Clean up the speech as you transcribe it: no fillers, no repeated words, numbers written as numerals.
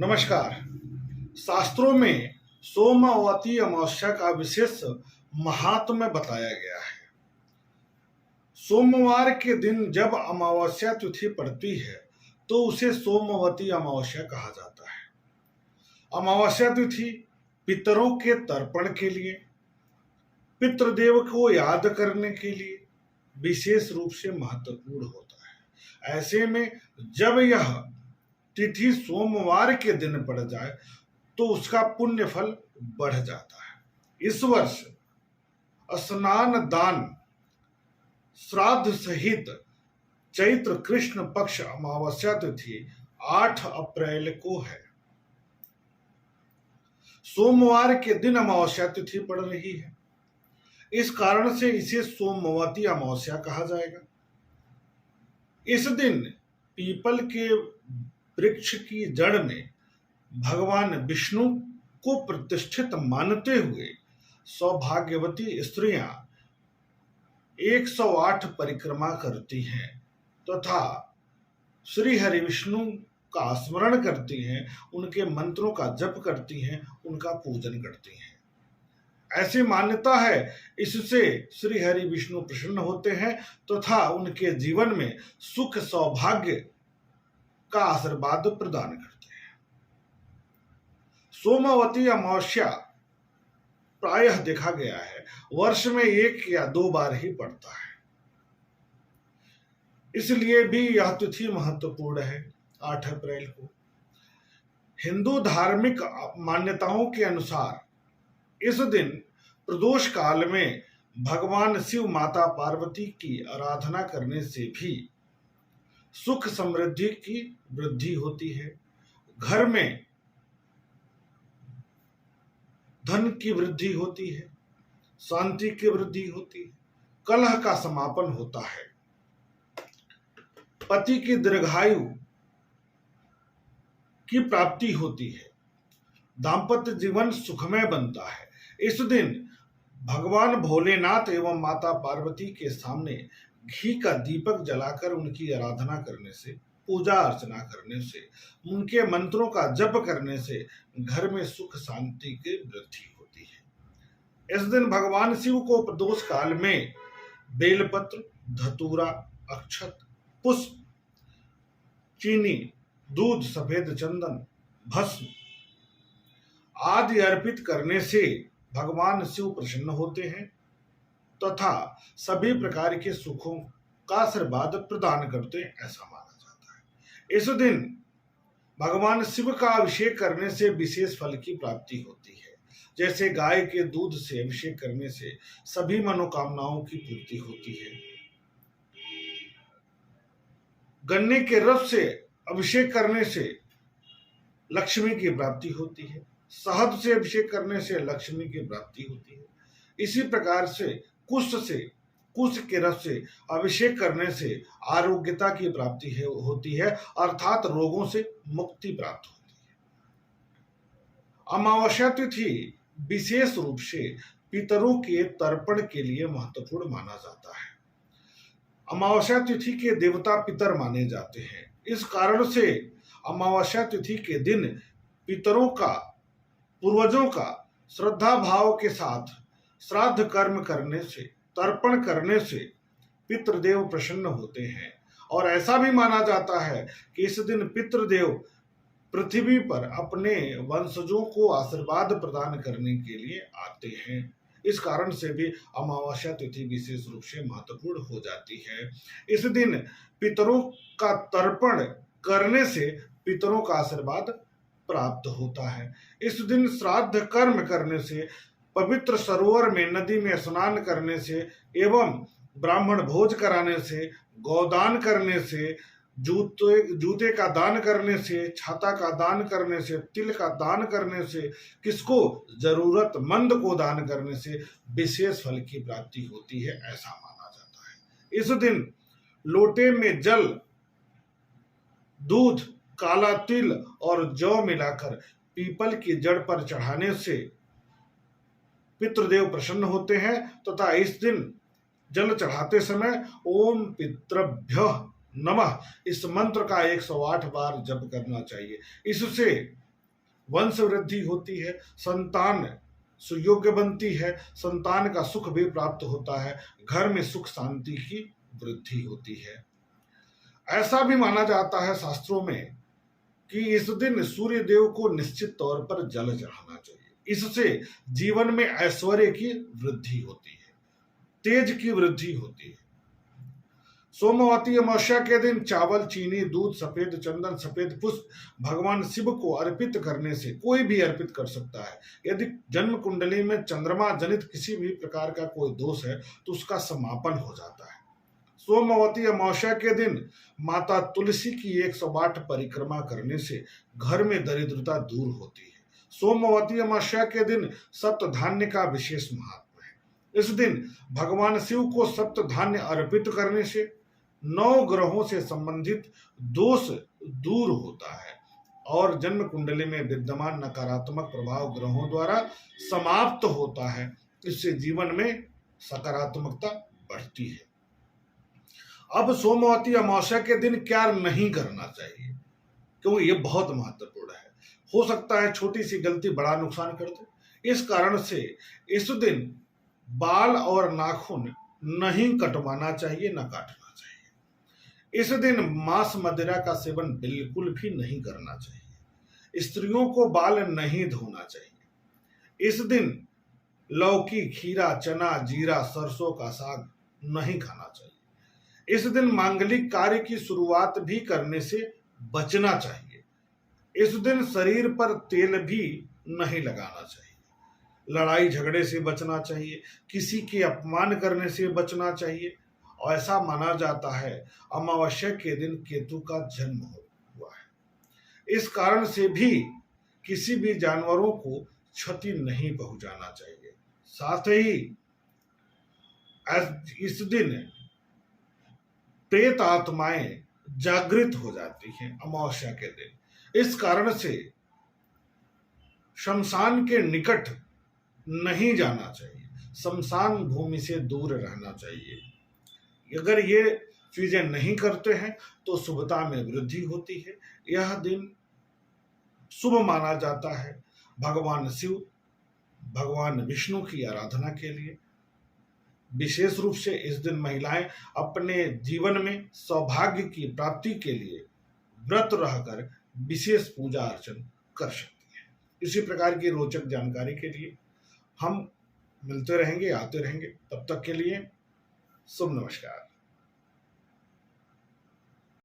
नमस्कार। शास्त्रों में सोमवती अमावस्या का विशेष महात्म्य बताया गया है। सोमवार के दिन जब अमावस्या तिथि पड़ती है तो उसे सोमवती अमावस्या कहा जाता है। अमावस्या तिथि पितरों के तर्पण के लिए, पितृदेव को याद करने के लिए विशेष रूप से महत्वपूर्ण होता है। ऐसे में जब यह तिथि सोमवार के दिन पड़ जाए तो उसका पुण्य फल बढ़ जाता है। इस वर्ष स्नान दान श्राद्ध सहित चैत्र कृष्ण पक्ष अमावस्या तिथि 8 अप्रैल को है। सोमवार के दिन अमावस्या तिथि पड़ रही है, इस कारण से इसे सोमवती अमावस्या कहा जाएगा। इस दिन पीपल के वृक्ष की जड़ में भगवान विष्णु को प्रतिष्ठित मानते हुए सौभाग्यवती स्त्रियां 108 परिक्रमा करती हैं तथा श्री हरि विष्णु का स्मरण करती हैं, उनके मंत्रों का जप करती हैं, उनका पूजन करती हैं। ऐसी मान्यता है, इससे श्री हरि विष्णु प्रसन्न होते हैं तथा उनके जीवन में सुख सौभाग्य का आशीर्वाद प्रदान करते हैं। सोमवती अमावस्या प्रायः देखा गया है वर्ष में 1 या 2 बार ही पड़ता है, इसलिए भी यह तिथि महत्वपूर्ण है 8 अप्रैल को। हिंदू धार्मिक मान्यताओं के अनुसार इस दिन प्रदोष काल में भगवान शिव माता पार्वती की आराधना करने से भी सुख समृद्धि की वृद्धि होती है, घर में धन की वृद्धि होती है, शांति की वृद्धि होती है, कलह का समापन होता है, पति की दीर्घायु की प्राप्ति होती है, दाम्पत्य जीवन सुखमय बनता है। इस दिन भगवान भोलेनाथ एवं माता पार्वती के सामने घी का दीपक जलाकर उनकी आराधना करने से, पूजा अर्चना करने से, उनके मंत्रों का जप करने से घर में सुख शांति की वृद्धि होती है। इस दिन भगवान शिव को प्रदोष काल में बेलपत्र, धतूरा, अक्षत, पुष्प, चीनी, दूध, सफेद चंदन, भस्म आदि अर्पित करने से भगवान शिव प्रसन्न होते हैं तथा सभी प्रकार के सुखों का आशीर्वाद प्रदान करते हैं, ऐसा माना जाता है। इस दिन भगवान शिव का अभिषेक करने से विशेष फल की प्राप्ति होती है। जैसे गाय के दूध से अभिषेक करने से सभी मनोकामनाओं की पूर्ति होती है, गन्ने के रस से अभिषेक करने से लक्ष्मी की प्राप्ति होती है, शहद से अभिषेक करने से लक्ष्मी की प्राप्ति होती है। इसी प्रकार से कुश के रस से अभिषेक करने से आरोग्यता की प्राप्ति होती है, अर्थात रोगों से मुक्ति प्राप्त होती है। अमावस्या तिथि विशेष रूप से पितरों के तर्पण के लिए महत्वपूर्ण माना जाता है। अमावस्या तिथि के देवता पितर माने जाते हैं, इस कारण से अमावस्या तिथि के दिन पितरों का, पूर्वजों का श्रद्धा भाव के साथ श्राद्ध कर्म करने से, तर्पण करने से पितृदेव प्रसन्न होते हैं। और ऐसा भी माना जाता है कि इस दिन पितृदेव पृथ्वी पर अपने वंशजों को आशीर्वाद प्रदान करने के लिए आते हैं। इस कारण से भी अमावस्या तिथि विशेष रूप से महत्वपूर्ण हो जाती है। इस दिन पितरों का तर्पण करने से पितरों का आशीर्वाद प्राप्त होता है। इस दिन श्राद्ध कर्म करने से, पवित्र सरोवर में, नदी में स्नान करने से एवं ब्राह्मण भोज कराने से, गौदान करने से, जूते का दान करने से, छाता का दान करने से, तिल का दान करने से, किसको, जरूरतमंद को दान करने से विशेष फल की प्राप्ति होती है, ऐसा माना जाता है। इस दिन लोटे में जल, दूध, काला तिल और जौ मिलाकर पीपल की जड़ पर चढ़ाने से पितृदेव प्रसन्न होते हैं तथा इस दिन जल चढ़ाते समय ओम पितृभ्यः नमः इस मंत्र का 108 बार जप करना चाहिए। इससे वंश वृद्धि होती है, संतान सुयोग्य बनती है, संतान का सुख भी प्राप्त होता है, घर में सुख शांति की वृद्धि होती है। ऐसा भी माना जाता है शास्त्रों में कि इस दिन सूर्य देव को निश्चित तौर पर जल चढ़ाना चाहिए। इससे जीवन में ऐश्वर्य की वृद्धि होती है, तेज की वृद्धि होती है। सोमवती अमावस्या के दिन चावल, चीनी, दूध, सफेद चंदन, सफेद पुष्प भगवान शिव को अर्पित करने से, कोई भी अर्पित कर सकता है, यदि जन्म कुंडली में चंद्रमा जनित किसी भी प्रकार का कोई दोष है तो उसका समापन हो जाता है। सोमवती अमावस्या के दिन माता तुलसी की 108 परिक्रमा करने से घर में दरिद्रता दूर होती है। सोमवती अमावस्या के दिन सप्त धान्य का विशेष महत्व है। इस दिन भगवान शिव को सप्त धान्य अर्पित करने से 9 ग्रहों से संबंधित दोष दूर होता है और जन्म कुंडली में विद्यमान नकारात्मक प्रभाव ग्रहों द्वारा समाप्त होता है। इससे जीवन में सकारात्मकता बढ़ती है। अब सोमवती अमावस्या के दिन क्या नहीं करना चाहिए, क्योंकि ये बहुत महत्वपूर्ण है। हो सकता है छोटी सी गलती बड़ा नुकसान कर दे। इस कारण से इस दिन बाल और नाखून नहीं कटवाना चाहिए, न काटना चाहिए। इस दिन मांस मदिरा का सेवन बिल्कुल भी नहीं करना चाहिए। स्त्रियों को बाल नहीं धोना चाहिए। इस दिन लौकी, खीरा, चना, जीरा, सरसों का साग नहीं खाना चाहिए। इस दिन मांगलिक कार्य की शुरुआत भी करने से बचना चाहिए। इस दिन शरीर पर तेल भी नहीं लगाना चाहिए। लड़ाई झगड़े से बचना चाहिए, किसी के अपमान करने से बचना चाहिए। और ऐसा माना जाता है अमावस्या के दिन केतु का जन्म हुआ है। इस कारण से भी किसी भी जानवरों को क्षति नहीं पहुंचाना चाहिए। साथ ही इस दिन प्रेत आत्माएं जागृत हो जाती हैं अमावस्या के दिन। इस कारण से शमशान के निकट नहीं जाना चाहिए, शमशान भूमि से दूर रहना चाहिए। अगर ये चीजें नहीं करते हैं तो शुभता में वृद्धि होती है। यह दिन शुभ माना जाता है भगवान शिव, भगवान विष्णु की आराधना के लिए। विशेष रूप से इस दिन महिलाएं अपने जीवन में सौभाग्य की प्राप्ति के लिए व्रत रहकर विशेष पूजा अर्चन कर सकती हैं। इसी प्रकार की रोचक जानकारी के लिए हम मिलते रहेंगे, आते रहेंगे। तब तक के लिए शुभ नमस्कार।